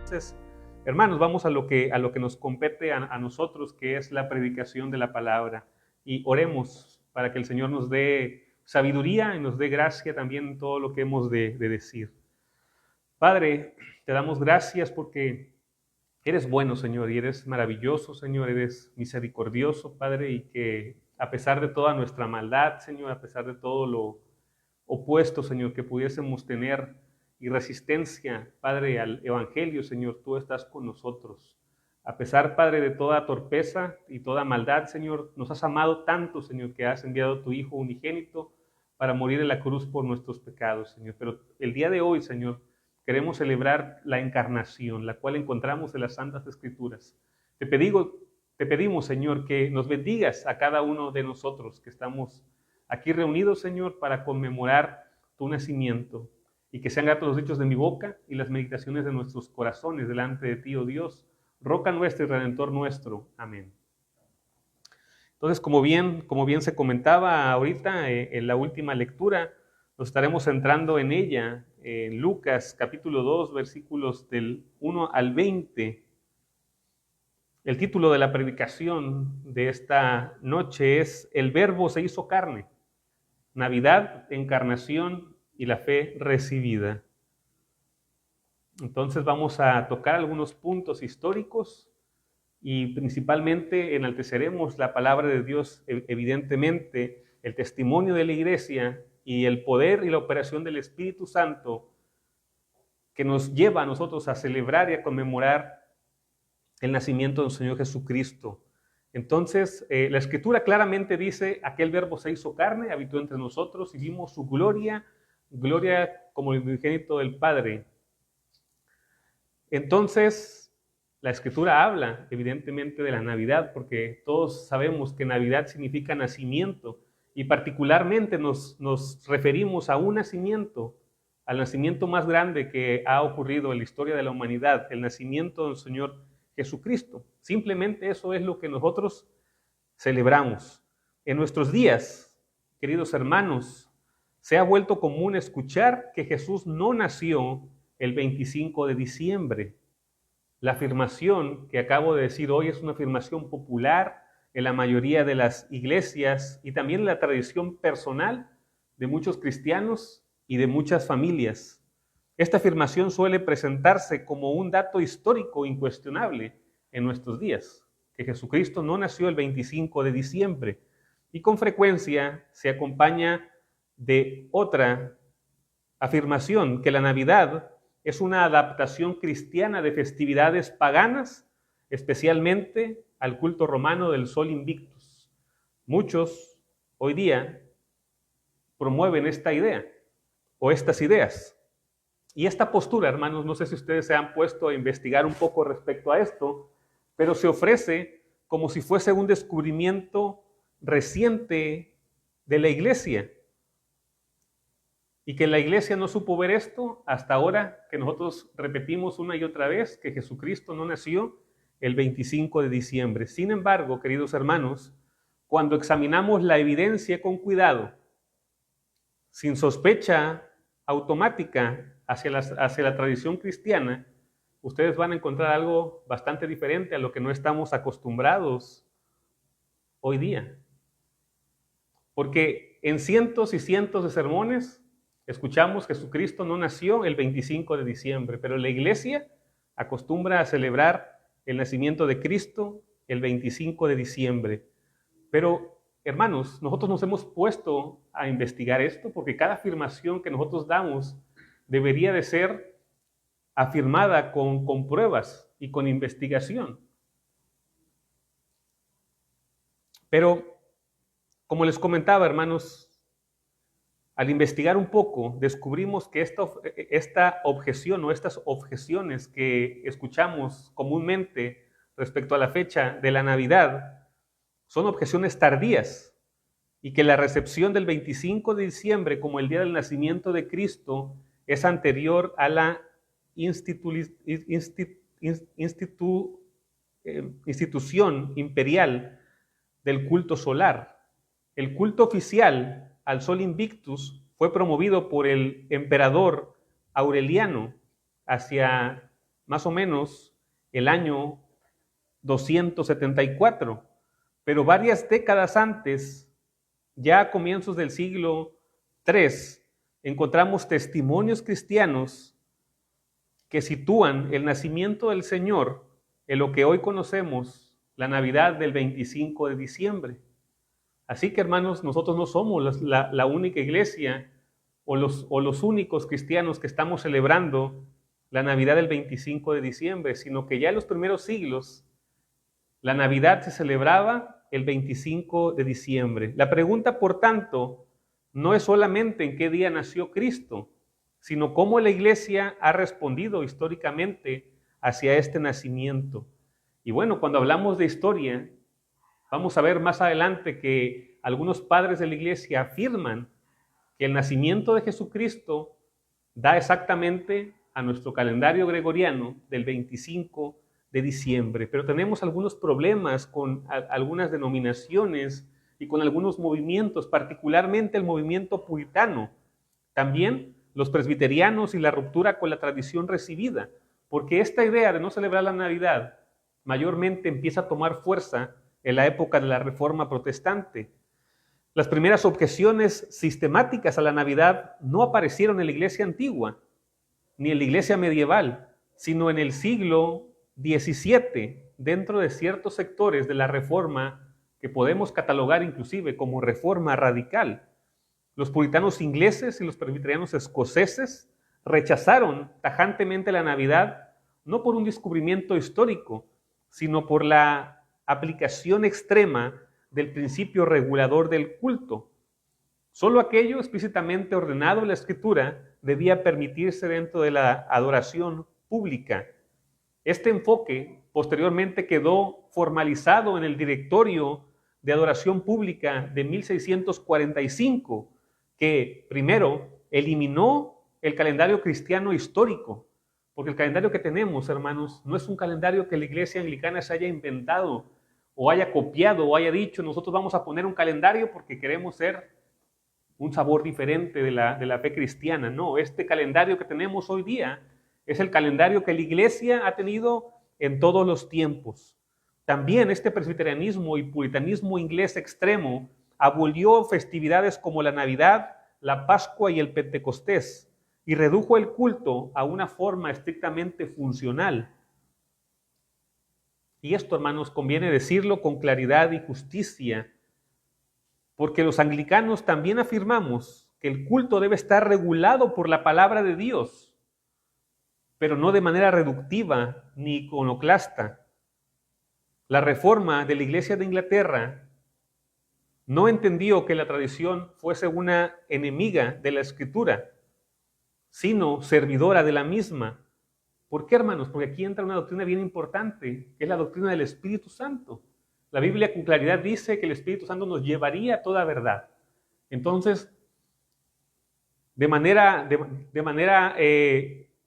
Entonces, hermanos, vamos a lo que nos compete a nosotros, que es la predicación de la palabra. Y oremos para que el Señor nos dé sabiduría y nos dé gracia también en todo lo que hemos de decir. Padre, te damos gracias porque eres bueno, Señor, y eres maravilloso, Señor, eres misericordioso, Padre, y que a pesar de toda nuestra maldad, Señor, a pesar de todo lo opuesto, Señor, que pudiésemos tener y resistencia, Padre, al Evangelio, Señor, tú estás con nosotros. A pesar, Padre, de toda torpeza y toda maldad, Señor, nos has amado tanto, Señor, que has enviado a tu Hijo unigénito para morir en la cruz por nuestros pecados, Señor. Pero el día de hoy, Señor, queremos celebrar la encarnación, la cual encontramos en las Santas Escrituras. Te pedimos, Señor, que nos bendigas a cada uno de nosotros que estamos aquí reunidos, Señor, para conmemorar tu nacimiento, y que sean gratos los dichos de mi boca y las meditaciones de nuestros corazones delante de ti, oh Dios, roca nuestra y redentor nuestro. Amén. Entonces, como bien se comentaba ahorita en la última lectura, nos estaremos centrando en ella, en Lucas capítulo 2, versículos del 1 al 20. El título de la predicación de esta noche es El Verbo se hizo carne, Navidad, encarnación y la fe recibida. Entonces vamos a tocar algunos puntos históricos y principalmente enalteceremos la palabra de Dios, evidentemente el testimonio de la iglesia y el poder y la operación del Espíritu Santo que nos lleva a nosotros a celebrar y a conmemorar el nacimiento del Señor Jesucristo. Entonces, la Escritura claramente dice, aquel Verbo se hizo carne, habitó entre nosotros y vimos su gloria como el unigénito del Padre. Entonces, la Escritura habla evidentemente de la Navidad, porque todos sabemos que Navidad significa nacimiento, y particularmente nos referimos a un nacimiento, al nacimiento más grande que ha ocurrido en la historia de la humanidad, el nacimiento del Señor Jesucristo. Simplemente eso es lo que nosotros celebramos. En nuestros días, queridos hermanos, se ha vuelto común escuchar que Jesús no nació el 25 de diciembre. La afirmación que acabo de decir hoy es una afirmación popular en la mayoría de las iglesias y también en la tradición personal de muchos cristianos y de muchas familias. Esta afirmación suele presentarse como un dato histórico incuestionable en nuestros días, que Jesucristo no nació el 25 de diciembre, y con frecuencia se acompaña de otra afirmación, que la Navidad es una adaptación cristiana de festividades paganas, especialmente al culto romano del Sol Invictus. Muchos hoy día promueven esta idea o estas ideas. Y esta postura, hermanos, no sé si ustedes se han puesto a investigar un poco respecto a esto, pero se ofrece como si fuese un descubrimiento reciente de la iglesia. Y que la iglesia no supo ver esto hasta ahora que nosotros repetimos una y otra vez que Jesucristo no nació el 25 de diciembre. Sin embargo, queridos hermanos, cuando examinamos la evidencia con cuidado, sin sospecha automática hacia la tradición cristiana, ustedes van a encontrar algo bastante diferente a lo que no estamos acostumbrados hoy día. Porque en cientos y cientos de sermones escuchamos que Jesucristo no nació el 25 de diciembre, pero la iglesia acostumbra a celebrar el nacimiento de Cristo el 25 de diciembre. Pero hermanos, nosotros nos hemos puesto a investigar esto porque cada afirmación que nosotros damos debería de ser afirmada con pruebas y con investigación. Pero, como les comentaba, hermanos, al investigar un poco, descubrimos que esta objeción o estas objeciones que escuchamos comúnmente respecto a la fecha de la Navidad son objeciones tardías, y que la recepción del 25 de diciembre como el día del nacimiento de Cristo es anterior a la institución imperial del culto solar. El culto oficial al Sol Invictus fue promovido por el emperador Aureliano hacia más o menos el año 274, pero varias décadas antes, ya a comienzos del siglo III, encontramos testimonios cristianos que sitúan el nacimiento del Señor en lo que hoy conocemos, la Navidad del 25 de diciembre. Así que, hermanos, nosotros no somos la única iglesia o los únicos cristianos que estamos celebrando la Navidad del 25 de diciembre, sino que ya en los primeros siglos la Navidad se celebraba el 25 de diciembre. La pregunta, por tanto, no es solamente en qué día nació Cristo, sino cómo la iglesia ha respondido históricamente hacia este nacimiento. Y bueno, cuando hablamos de historia, vamos a ver más adelante que algunos padres de la iglesia afirman que el nacimiento de Jesucristo da exactamente a nuestro calendario gregoriano del 25 de diciembre. Pero tenemos algunos problemas con algunas denominaciones y con algunos movimientos, particularmente el movimiento puritano. También los presbiterianos y la ruptura con la tradición recibida, porque esta idea de no celebrar la Navidad mayormente empieza a tomar fuerza en la época de la Reforma Protestante. Las primeras objeciones sistemáticas a la Navidad no aparecieron en la iglesia antigua, ni en la iglesia medieval, sino en el siglo XVII, dentro de ciertos sectores de la Reforma que podemos catalogar inclusive como Reforma radical. Los puritanos ingleses y los presbiterianos escoceses rechazaron tajantemente la Navidad, no por un descubrimiento histórico, sino por la aplicación extrema del principio regulador del culto. Solo aquello explícitamente ordenado en la Escritura debía permitirse dentro de la adoración pública. Este enfoque posteriormente quedó formalizado en el Directorio de Adoración Pública de 1645, que primero eliminó el calendario cristiano histórico, porque el calendario que tenemos, hermanos, no es un calendario que la iglesia anglicana se haya inventado o haya copiado o haya dicho, nosotros vamos a poner un calendario porque queremos ser un sabor diferente de la fe cristiana. No, este calendario que tenemos hoy día es el calendario que la iglesia ha tenido en todos los tiempos. También este presbiterianismo y puritanismo inglés extremo abolió festividades como la Navidad, la Pascua y el Pentecostés y redujo el culto a una forma estrictamente funcional. Y esto, hermanos, conviene decirlo con claridad y justicia, porque los anglicanos también afirmamos que el culto debe estar regulado por la palabra de Dios, pero no de manera reductiva ni iconoclasta. La reforma de la Iglesia de Inglaterra no entendió que la tradición fuese una enemiga de la Escritura, sino servidora de la misma. ¿Por qué, hermanos? Porque aquí entra una doctrina bien importante, que es la doctrina del Espíritu Santo. La Biblia con claridad dice que el Espíritu Santo nos llevaría a toda verdad. Entonces, de manera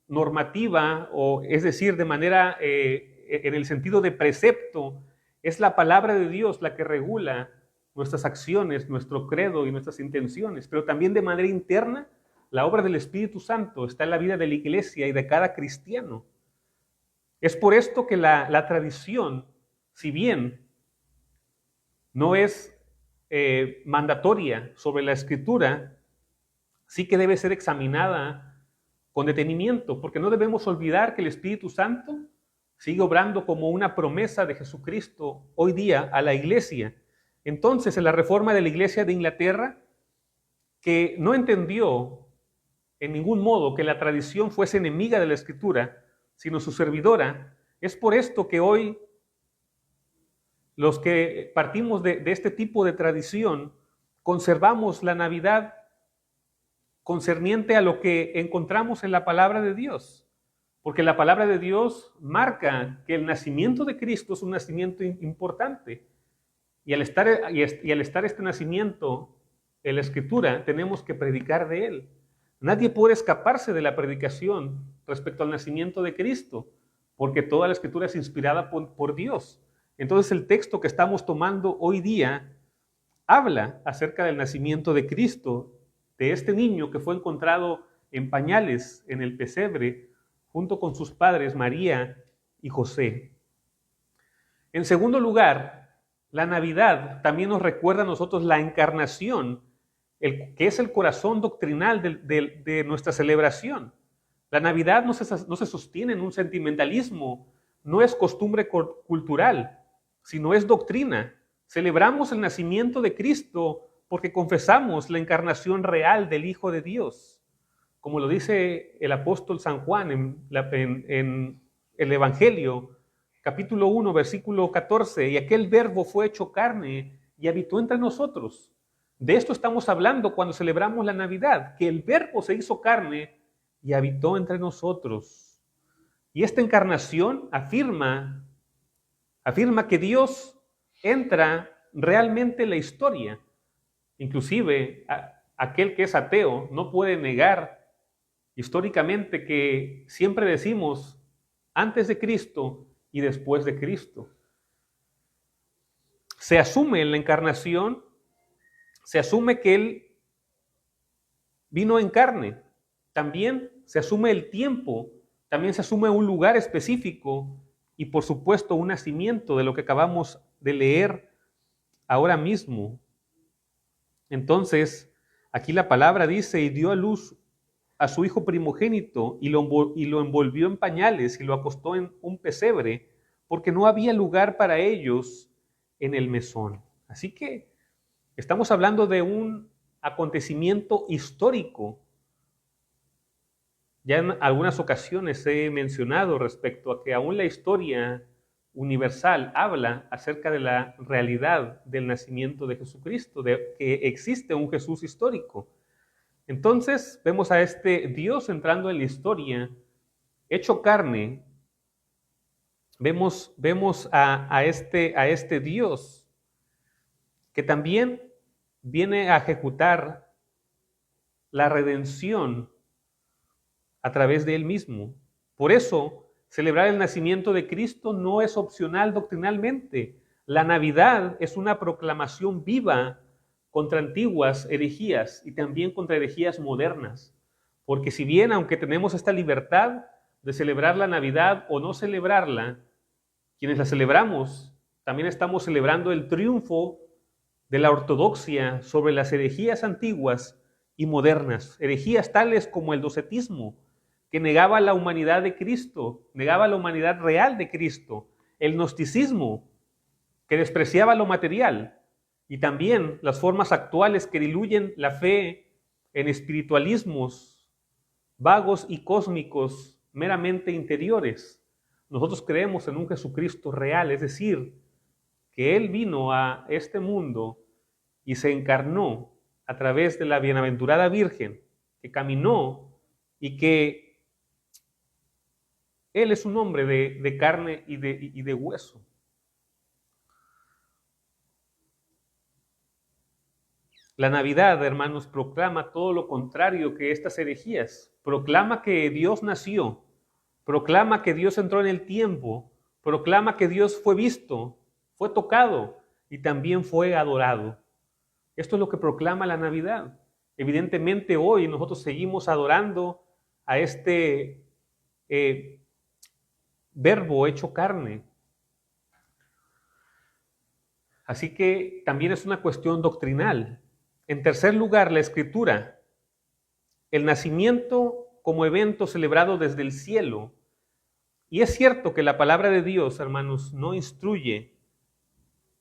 normativa, o es decir, de manera en el sentido de precepto, es la palabra de Dios la que regula nuestras acciones, nuestro credo y nuestras intenciones, pero también de manera interna, la obra del Espíritu Santo está en la vida de la iglesia y de cada cristiano. Es por esto que la tradición, si bien no es mandatoria sobre la Escritura, sí que debe ser examinada con detenimiento, porque no debemos olvidar que el Espíritu Santo sigue obrando como una promesa de Jesucristo hoy día a la iglesia. Entonces, en la reforma de la Iglesia de Inglaterra, que no entendió en ningún modo que la tradición fuese enemiga de la Escritura, sino su servidora, es por esto que hoy los que partimos de este tipo de tradición conservamos la Navidad concerniente a lo que encontramos en la palabra de Dios, porque la palabra de Dios marca que el nacimiento de Cristo es un nacimiento importante, y al estar este nacimiento en la Escritura, tenemos que predicar de él. Nadie puede escaparse de la predicación respecto al nacimiento de Cristo, porque toda la Escritura es inspirada por Dios. Entonces el texto que estamos tomando hoy día habla acerca del nacimiento de Cristo, de este niño que fue encontrado en pañales en el pesebre, junto con sus padres María y José. En segundo lugar, la Navidad también nos recuerda a nosotros la encarnación, que es el corazón doctrinal de nuestra celebración. La Navidad no se sostiene en un sentimentalismo, no es costumbre cultural, sino es doctrina. Celebramos el nacimiento de Cristo porque confesamos la encarnación real del Hijo de Dios. Como lo dice el apóstol San Juan en el Evangelio, capítulo 1, versículo 14, y aquel verbo fue hecho carne y habitó entre nosotros. De esto estamos hablando cuando celebramos la Navidad, que el verbo se hizo carne y habitó entre nosotros. Y esta encarnación afirma que Dios entra realmente en la historia. Inclusive, aquel que es ateo no puede negar históricamente que siempre decimos antes de Cristo y después de Cristo. Se asume en la encarnación, se asume que Él vino en carne. También se asume el tiempo, también se asume un lugar específico y por supuesto un nacimiento de lo que acabamos de leer ahora mismo. Entonces, aquí la palabra dice, y dio a luz a su hijo primogénito y lo envolvió en pañales y lo acostó en un pesebre, porque no había lugar para ellos en el mesón. Así que estamos hablando de un acontecimiento histórico. Ya en algunas ocasiones he mencionado respecto a que aún la historia universal habla acerca de la realidad del nacimiento de Jesucristo, de que existe un Jesús histórico. Entonces vemos a este Dios entrando en la historia, hecho carne. Vemos a este Dios que también viene a ejecutar la redención a través de Él mismo. Por eso, celebrar el nacimiento de Cristo no es opcional doctrinalmente. La Navidad es una proclamación viva contra antiguas herejías y también contra herejías modernas. Porque si bien, aunque tenemos esta libertad de celebrar la Navidad o no celebrarla, quienes la celebramos, también estamos celebrando el triunfo de la ortodoxia sobre las herejías antiguas y modernas, herejías tales como el docetismo, que negaba la humanidad de Cristo, negaba la humanidad real de Cristo, el gnosticismo, que despreciaba lo material, y también las formas actuales que diluyen la fe en espiritualismos vagos y cósmicos meramente interiores. Nosotros creemos en un Jesucristo real, es decir, que Él vino a este mundo y se encarnó a través de la bienaventurada Virgen, que caminó y que Él es un hombre de carne y de hueso. La Navidad, hermanos, proclama todo lo contrario que estas herejías. Proclama que Dios nació, proclama que Dios entró en el tiempo, proclama que Dios fue visto, fue tocado y también fue adorado. Esto es lo que proclama la Navidad. Evidentemente hoy nosotros seguimos adorando a este verbo hecho carne. Así que también es una cuestión doctrinal. En tercer lugar, la Escritura, el nacimiento como evento celebrado desde el cielo. Y es cierto que la palabra de Dios, hermanos, no instruye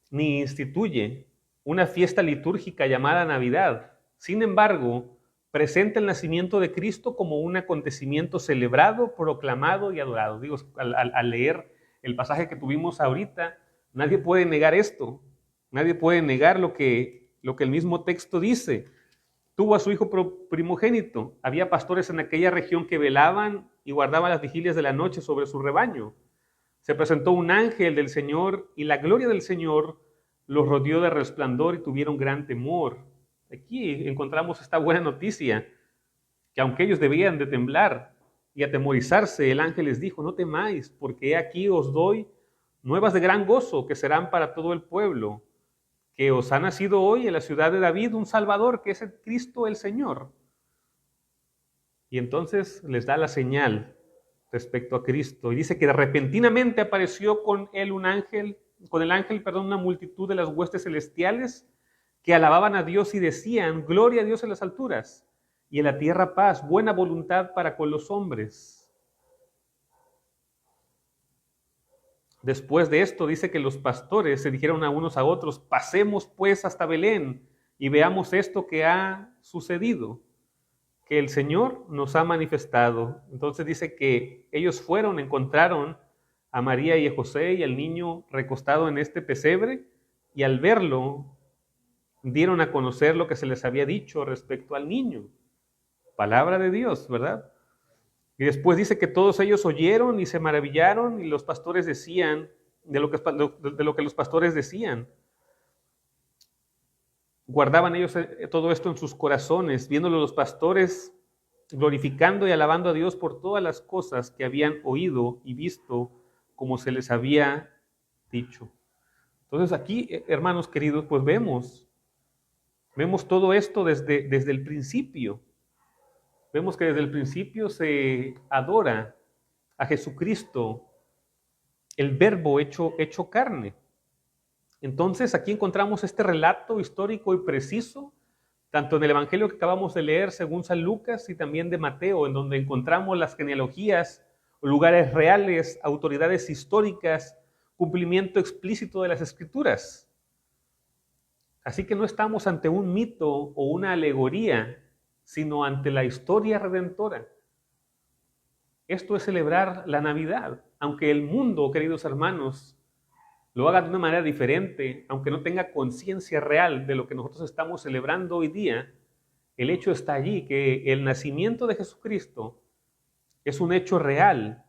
ni instituye una fiesta litúrgica llamada Navidad. Sin embargo, presenta el nacimiento de Cristo como un acontecimiento celebrado, proclamado y adorado. Digo, al leer el pasaje que tuvimos ahorita, nadie puede negar esto. Nadie puede negar lo que el mismo texto dice. Tuvo a su hijo primogénito. Había pastores en aquella región que velaban y guardaban las vigilias de la noche sobre su rebaño. Se presentó un ángel del Señor y la gloria del Señor los rodeó de resplandor y tuvieron gran temor. Aquí encontramos esta buena noticia, que aunque ellos debían de temblar y atemorizarse, el ángel les dijo, no temáis, porque aquí os doy nuevas de gran gozo que serán para todo el pueblo, que os ha nacido hoy en la ciudad de David un Salvador, que es el Cristo el Señor. Y entonces les da la señal respecto a Cristo. Y dice que repentinamente apareció con él un ángel, con el ángel, perdón, una multitud de las huestes celestiales que alababan a Dios y decían: gloria a Dios en las alturas, y en la tierra paz, buena voluntad para con los hombres. Después de esto dice que los pastores se dijeron a unos a otros: pasemos pues hasta Belén y veamos esto que ha sucedido, que el Señor nos ha manifestado. Entonces dice que ellos fueron, encontraron a María y a José y al niño recostado en este pesebre, y al verlo dieron a conocer lo que se les había dicho respecto al niño. Palabra de Dios, ¿verdad? Y después dice que todos ellos oyeron y se maravillaron, y los pastores decían, de lo que los pastores decían. Guardaban ellos todo esto en sus corazones, viéndolo los pastores glorificando y alabando a Dios por todas las cosas que habían oído y visto, como se les había dicho. Entonces aquí, hermanos queridos, pues vemos todo esto desde el principio. Vemos que desde el principio se adora a Jesucristo, el Verbo hecho carne. Entonces aquí encontramos este relato histórico y preciso, tanto en el Evangelio que acabamos de leer según San Lucas y también de Mateo, en donde encontramos las genealogías, lugares reales, autoridades históricas, cumplimiento explícito de las Escrituras. Así que no estamos ante un mito o una alegoría, sino ante la historia redentora. Esto es celebrar la Navidad, aunque el mundo, queridos hermanos, lo haga de una manera diferente, aunque no tenga conciencia real de lo que nosotros estamos celebrando hoy día. El hecho está allí, que el nacimiento de Jesucristo es un hecho real,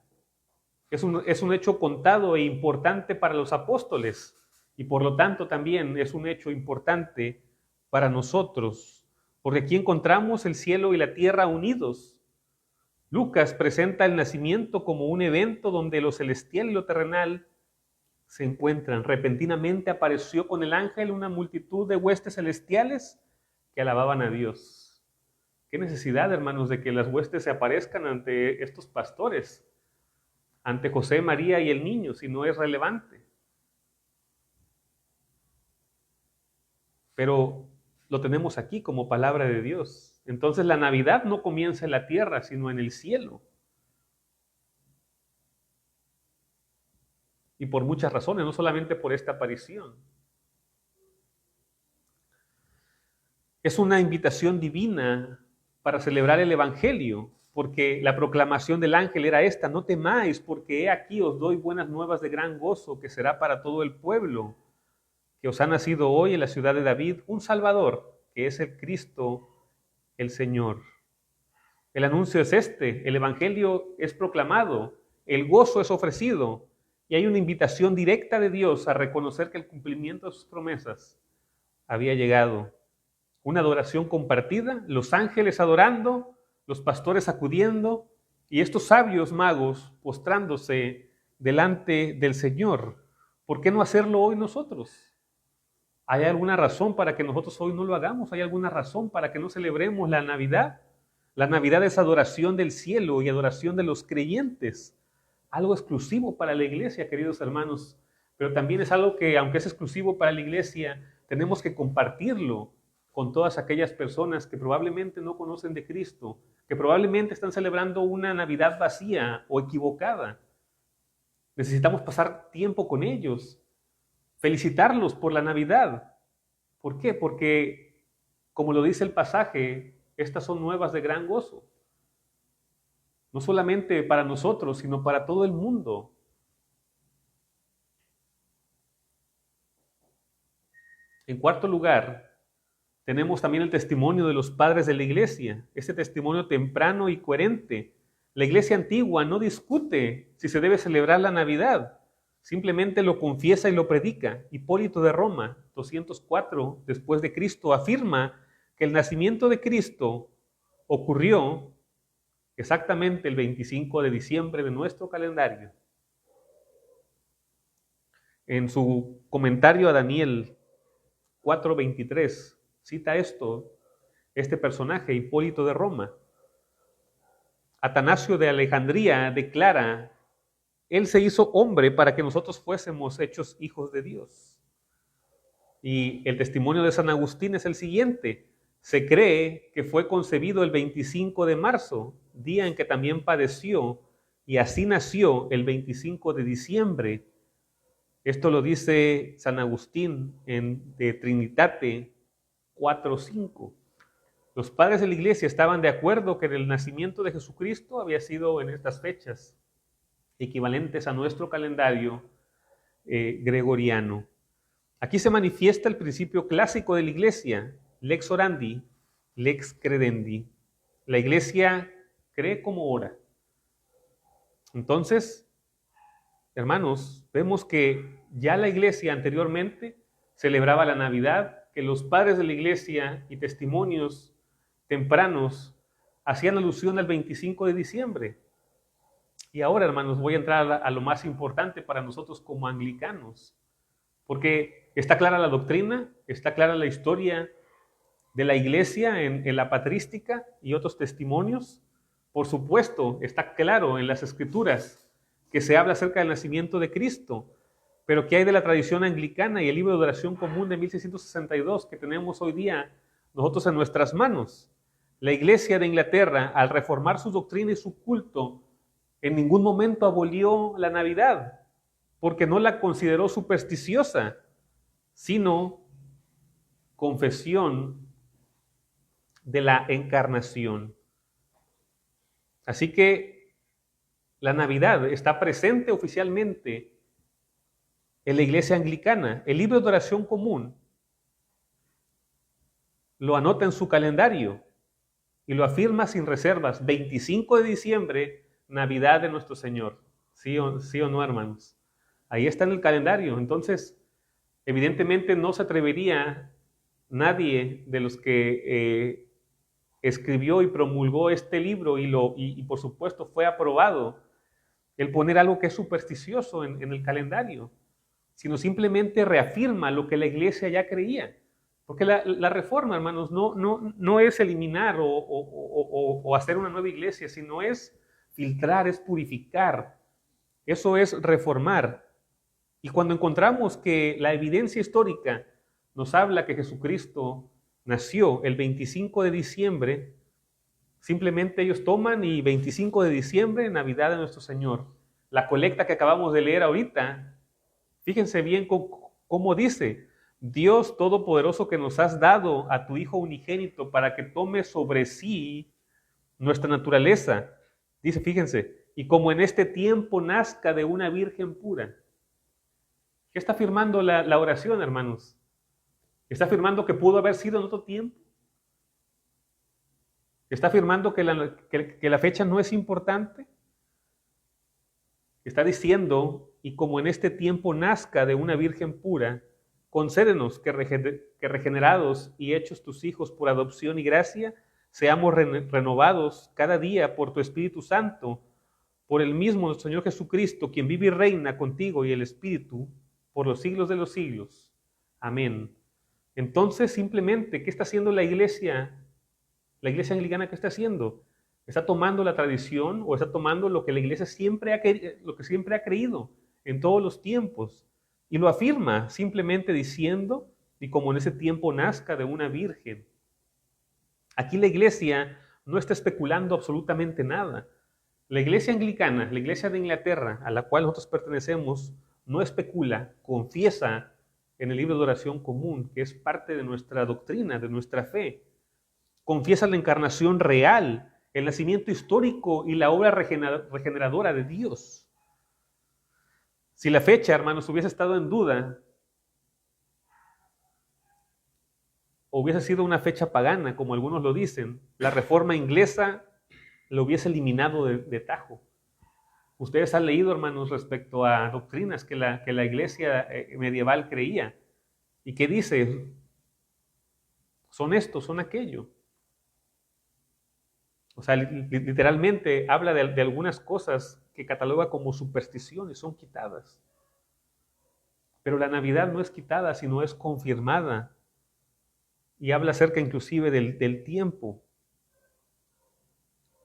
es un hecho contado e importante para los apóstoles, y por lo tanto también es un hecho importante para nosotros, porque aquí encontramos el cielo y la tierra unidos. Lucas presenta el nacimiento como un evento donde lo celestial y lo terrenal se encuentran. Repentinamente apareció con el ángel una multitud de huestes celestiales que alababan a Dios. Qué necesidad, hermanos, de que las huestes se aparezcan ante estos pastores, ante José, María y el niño, si no es relevante. Pero lo tenemos aquí como palabra de Dios. Entonces la Navidad no comienza en la tierra, sino en el cielo. Y por muchas razones, no solamente por esta aparición. Es una invitación divina para celebrar el Evangelio, porque la proclamación del ángel era esta: no temáis, porque he aquí os doy buenas nuevas de gran gozo, que será para todo el pueblo, que os ha nacido hoy en la ciudad de David un Salvador, que es el Cristo, el Señor. El anuncio es este: el Evangelio es proclamado, el gozo es ofrecido, y hay una invitación directa de Dios a reconocer que el cumplimiento de sus promesas había llegado. Una adoración compartida, los ángeles adorando, los pastores acudiendo y estos sabios magos postrándose delante del Señor. ¿Por qué no hacerlo hoy nosotros? ¿Hay alguna razón para que nosotros hoy no lo hagamos? ¿Hay alguna razón para que no celebremos la Navidad? La Navidad es adoración del cielo y adoración de los creyentes. Algo exclusivo para la iglesia, queridos hermanos, pero también es algo que, aunque es exclusivo para la iglesia, tenemos que compartirlo con todas aquellas personas que probablemente no conocen de Cristo, que probablemente están celebrando una Navidad vacía o equivocada. Necesitamos pasar tiempo con ellos, felicitarlos por la Navidad. ¿Por qué? Porque, como lo dice el pasaje, estas son nuevas de gran gozo. No solamente para nosotros, sino para todo el mundo. En cuarto lugar, tenemos también el testimonio de los padres de la iglesia, este testimonio temprano y coherente. La iglesia antigua no discute si se debe celebrar la Navidad, simplemente lo confiesa y lo predica. Hipólito de Roma, 204 después de Cristo, afirma que el nacimiento de Cristo ocurrió exactamente el 25 de diciembre de nuestro calendario. En su comentario a Daniel 4:23, cita este personaje, Hipólito de Roma. Atanasio de Alejandría declara: Él se hizo hombre para que nosotros fuésemos hechos hijos de Dios. Y el testimonio de San Agustín es el siguiente: se cree que fue concebido el 25 de marzo, día en que también padeció, y así nació el 25 de diciembre. Esto lo dice San Agustín en De Trinitate 4:5. Los padres de la iglesia estaban de acuerdo que el nacimiento de Jesucristo había sido en estas fechas, equivalentes a nuestro calendario gregoriano. Aquí se manifiesta el principio clásico de la iglesia: lex orandi, lex credendi. La iglesia cree como ora. Entonces, hermanos, vemos que ya la iglesia anteriormente celebraba la Navidad, que los padres de la iglesia y testimonios tempranos hacían alusión al 25 de diciembre. Y ahora, hermanos, voy a entrar a lo más importante para nosotros como anglicanos, porque está clara la doctrina, está clara la historia de la iglesia en la patrística y otros testimonios. Por supuesto, está claro en las escrituras que se habla acerca del nacimiento de Cristo, pero ¿qué hay de la tradición anglicana y el libro de oración común de 1662 que tenemos hoy día nosotros en nuestras manos? La iglesia de Inglaterra, al reformar su doctrina y su culto, en ningún momento abolió la Navidad, porque no la consideró supersticiosa, sino confesión de la encarnación. Así que la Navidad está presente oficialmente en la iglesia anglicana. El libro de oración común lo anota en su calendario y lo afirma sin reservas: 25 de diciembre, Navidad de nuestro Señor. ¿Sí o no, hermanos? Ahí está en el calendario. Entonces, evidentemente no se atrevería nadie de los que escribió y promulgó este libro y por supuesto fue aprobado, el poner algo que es supersticioso en el calendario, sino simplemente reafirma lo que la iglesia ya creía. Porque la reforma, hermanos, no es eliminar o hacer una nueva iglesia, sino es filtrar, es purificar. Eso es reformar. Y cuando encontramos que la evidencia histórica nos habla que Jesucristo nació el 25 de diciembre, simplemente ellos toman y 25 de diciembre, Navidad de nuestro Señor. La colecta que acabamos de leer ahorita, fíjense bien cómo dice: Dios Todopoderoso, que nos has dado a tu Hijo unigénito para que tome sobre sí nuestra naturaleza. Dice, fíjense, y como en este tiempo nazca de una virgen pura. ¿Qué está afirmando la oración, hermanos? Está afirmando que pudo haber sido en otro tiempo. Está afirmando que la fecha no es importante. Está diciendo: y como en este tiempo nazca de una virgen pura, concédenos que regenerados y hechos tus hijos por adopción y gracia, seamos renovados cada día por tu Espíritu Santo, por el mismo nuestro Señor Jesucristo, quien vive y reina contigo y el Espíritu por los siglos de los siglos. Amén. Entonces, simplemente, ¿qué está haciendo la iglesia? La iglesia anglicana, ¿qué está haciendo? Está tomando la tradición o está tomando lo que la iglesia siempre ha creído en todos los tiempos y lo afirma simplemente diciendo: y como en ese tiempo nazca de una virgen. Aquí la iglesia no está especulando absolutamente nada. La iglesia anglicana, la iglesia de Inglaterra, a la cual nosotros pertenecemos, no especula, confiesa en el libro de oración común, que es parte de nuestra doctrina, de nuestra fe. Confiesa la encarnación real, el nacimiento histórico y la obra regeneradora de Dios. Si la fecha, hermanos, hubiese estado en duda, o hubiese sido una fecha pagana, como algunos lo dicen, la reforma inglesa lo hubiese eliminado de tajo. Ustedes han leído, hermanos, respecto a doctrinas que la iglesia medieval creía. ¿Y qué dice? Son esto, son aquello. O sea, literalmente habla de algunas cosas que cataloga como supersticiones, son quitadas. Pero la Navidad no es quitada, sino es confirmada. Y habla acerca inclusive del tiempo.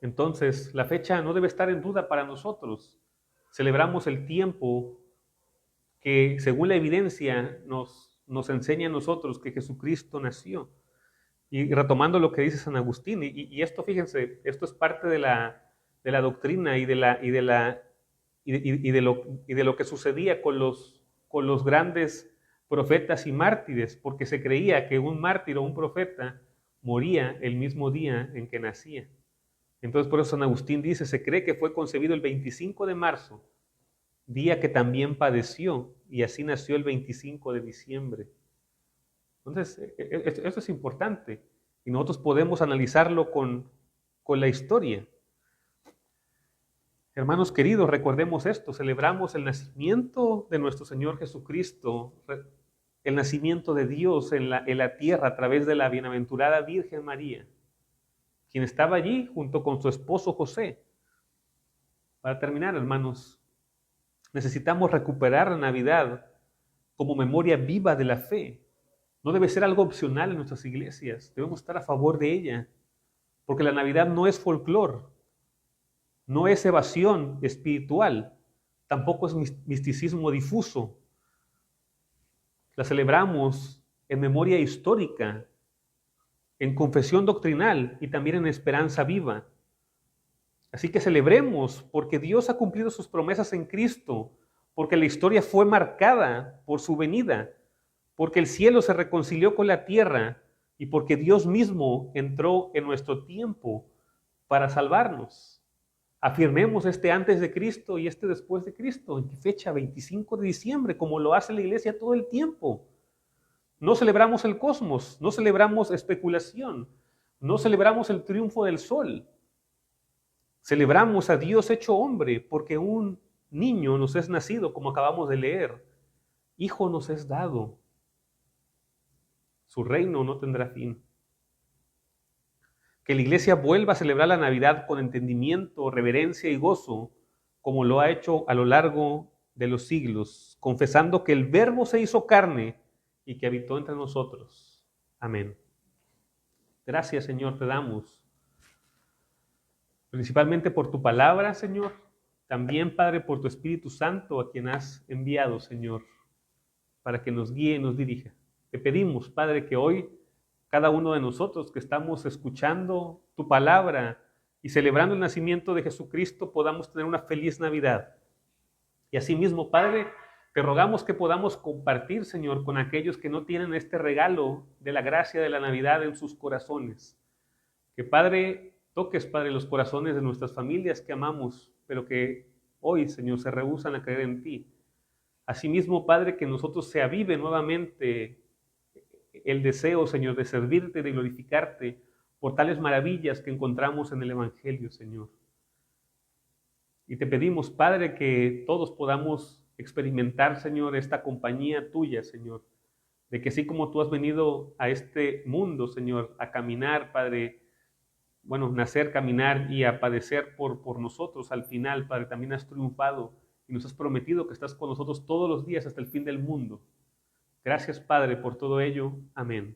Entonces, la fecha no debe estar en duda para nosotros. Celebramos el tiempo que, según la evidencia, nos enseña a nosotros que Jesucristo nació. Y retomando lo que dice San Agustín, y esto, fíjense, esto es parte de la doctrina y de lo que sucedía con los grandes profetas y mártires, porque se creía que un mártir o un profeta moría el mismo día en que nacía. Entonces, por eso San Agustín dice, se cree que fue concebido el 25 de marzo, día que también padeció, y así nació el 25 de diciembre. Entonces, eso es importante, y nosotros podemos analizarlo con la historia. Hermanos queridos, recordemos esto, celebramos el nacimiento de nuestro Señor Jesucristo, el nacimiento de Dios en la tierra a través de la bienaventurada Virgen María, quien estaba allí junto con su esposo José. Para terminar, hermanos, necesitamos recuperar la Navidad como memoria viva de la fe. No debe ser algo opcional en nuestras iglesias, debemos estar a favor de ella, porque la Navidad no es folclore, no es evasión espiritual, tampoco es misticismo difuso. La celebramos en memoria histórica, en confesión doctrinal y también en esperanza viva. Así que celebremos porque Dios ha cumplido sus promesas en Cristo, porque la historia fue marcada por su venida, porque el cielo se reconcilió con la tierra y porque Dios mismo entró en nuestro tiempo para salvarnos. Afirmemos este antes de Cristo y este después de Cristo. ¿En qué fecha? 25 de diciembre, como lo hace la iglesia todo el tiempo. No celebramos el cosmos, no celebramos especulación, no celebramos el triunfo del sol. Celebramos a Dios hecho hombre porque un niño nos es nacido, como acabamos de leer. Hijo nos es dado. Su reino no tendrá fin. Que la iglesia vuelva a celebrar la Navidad con entendimiento, reverencia y gozo, como lo ha hecho a lo largo de los siglos, confesando que el Verbo se hizo carne y que habitó entre nosotros. Amén. Gracias, Señor, te damos, principalmente por tu palabra, Señor, también, Padre, por tu Espíritu Santo, a quien has enviado, Señor, para que nos guíe y nos dirija. Te pedimos, Padre, que hoy cada uno de nosotros que estamos escuchando tu palabra y celebrando el nacimiento de Jesucristo podamos tener una feliz Navidad. Y asimismo, Padre, te rogamos que podamos compartir, Señor, con aquellos que no tienen este regalo de la gracia de la Navidad en sus corazones. Que, Padre, toques, Padre, los corazones de nuestras familias que amamos, pero que hoy, Señor, se rehúsan a creer en ti. Asimismo, Padre, que en nosotros se avive nuevamente el deseo, Señor, de servirte, de glorificarte por tales maravillas que encontramos en el Evangelio, Señor. Y te pedimos, Padre, que todos podamos experimentar, Señor, esta compañía tuya, Señor, de que así como tú has venido a este mundo, Señor, a caminar, Padre, bueno, nacer, caminar y a padecer por nosotros, al final, Padre, también has triunfado y nos has prometido que estás con nosotros todos los días hasta el fin del mundo. Gracias, Padre, por todo ello. Amén.